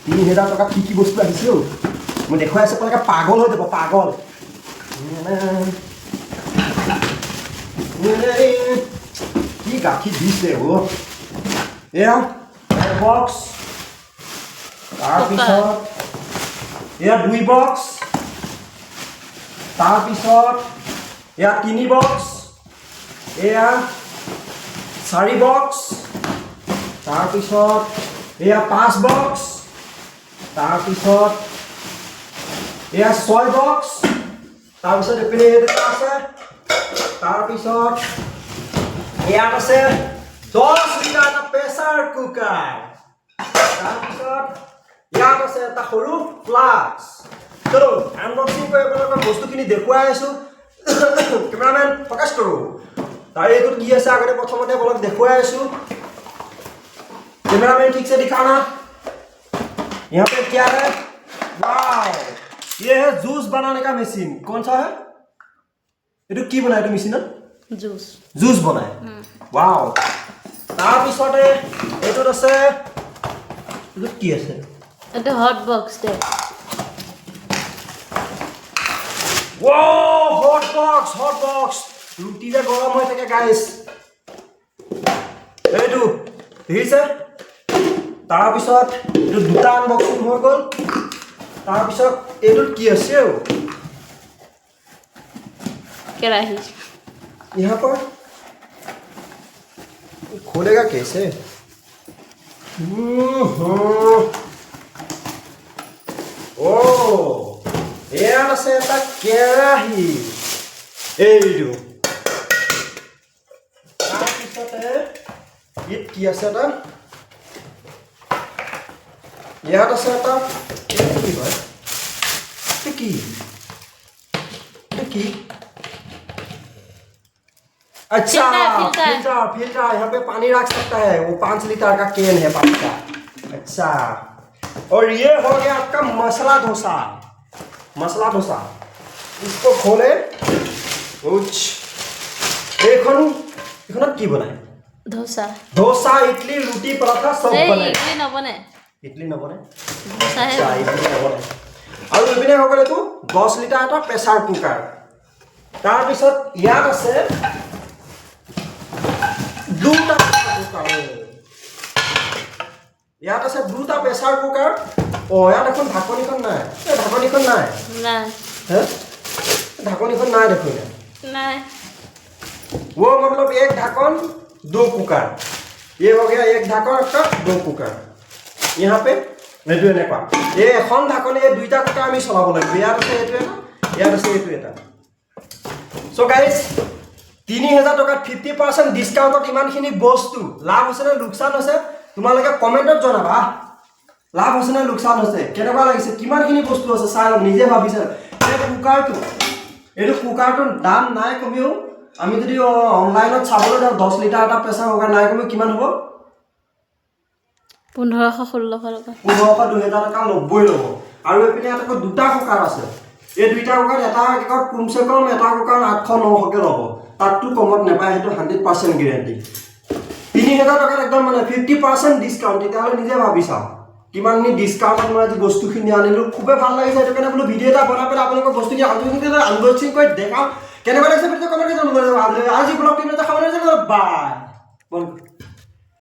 $3000 টকা কি বস্তু আহিছে মই দেখুৱাই আছো আপোনালোকে পাগল হৈ যাব পাগল কি গাখীৰ দিছে এয়া বক্স তাৰপিছত এয়া 2 বক্স তাৰপিছত এয়া 3 বক্স এয়া 4 বক্স তাৰপিছত এয়া 5 বক্স তাৰপিছত এয়া 6 বক্স তাৰপিছত এপিনে এটা আছে তাৰপিছত ইয়াত আছে 10 লিটাৰ এটা প্ৰেছাৰ কুকাৰ তাৰপিছত ইয়াত আছে এটা সৰু ফ্লাস্ক চলো আনবক্সিং কৰি আপোনালোকক বস্তুখিনি দেখুৱাই আছো कैमरामैन फोकस करो तारे तो की আছে আগতে প্ৰথমতে বলক দেখুৱাই আছো कैमरामैन ठीक से दिखाना यहाँ पे क्या है वाओ ये है जूस बनाने का मशीन कौन सा है ये की बनाए तो मशीन जूस बनाए वाओ तार পিছতে এটো আছে এটো কি আছে এটা হট বক্স দে Wow, hot box. Ruti da garam hoy thake guys. Etu, dekhise? Tar pisot etu duta unboxing hoi gol. Tar pisot etu ki ase o? कढ़ाई यहाँ पर खोलेगा कैसे? Oh. এয়ার আছে এটা কেৰাহী এইটো তাৰপিছতে ইয়াত কি আছে এটা ইয়াত আছে এটা কি হয় কি अच्छा फिल्टर यहाँ पे पानी रख सकता है वो 5 लीटर का कैन है पानी का अच्छा और ये हो गया आपका मसाला डोसा इसको खोले की बनाए डोसा इडली रोटी पराठा सब बनाए इडली न बने और इपिने हो गले तो 10 लिटर এটা প্ৰেছাৰ কুকাৰ তাৰ পিছত ইয়াত আছে দুটা কুকাৰ ইয়াত আছে দুটা প্ৰেছাৰ কুকাৰ ओ यार এখন ঢাকনিখন নাই ঢাকনিখন নাই हैं ढक्कन ना देखो नहीं वो मतलब एक ढक्कन 2 कुकर ये हो गया एक ढक्कन का 2 कुकर यहाँ पे এইটো এনেকুৱা এই এখন ঢাকনে এই দুইটা কুকাৰ আমি চলাব লাগিব ইয়াৰ আছে এইটো না ইয়াৰ আছে এইটো এটা সো গাইস 3000 টকা 50% ডিসকাউন্টত ইমানখিনি বস্তু লাভ হৈছে নে লোকসান হৈছে তোমালোকে কমেন্টত জনাবা লাভ হৈছে নে লোকসান হৈছে কেনেকুৱা লাগিছে কিমানখিনি বস্তু আছে চাই নিজে ভাবিছে এই কুকাৰটোৰ দাম নাই কমিও আমি যদি অনলাইনত চাবলৈ যাওঁ 10 লিটাৰ এটা প্ৰেছাৰ কুকাৰ নাই কমিও কিমান হ'ব 1500-1600 টকা 2000 টকা 90 ল'ব আৰু এপিনে এটা দুটা কুকাৰ আছে এই দুইটা কুকাৰ এটা একত কমসে কম এটা কুকাৰ 800-900 কে ল'ব তাতটো কমত নেপায় হেতু 100% গ্যাৰান্টি 3000 টকা একদম মানে 50% ডিসকাউন্ট তেতিয়াহলে নিজে ভাবি চাও কিমাননি ডিসকাউন্টত মই আজি বস্তুখিনি আনিলো খুবে ভাল লাগিছে এটো কেনে বোলো ভিডিও এটা বনাই পেলাই আপোনালোকক বস্তুখিনি আনবক্সিং কৰি দেখাও কেনেকুৱা লাগিছে ভিডিও কমেন্টত জনাব আজি ব্লগটো এটা খাবলৈ যাম বাই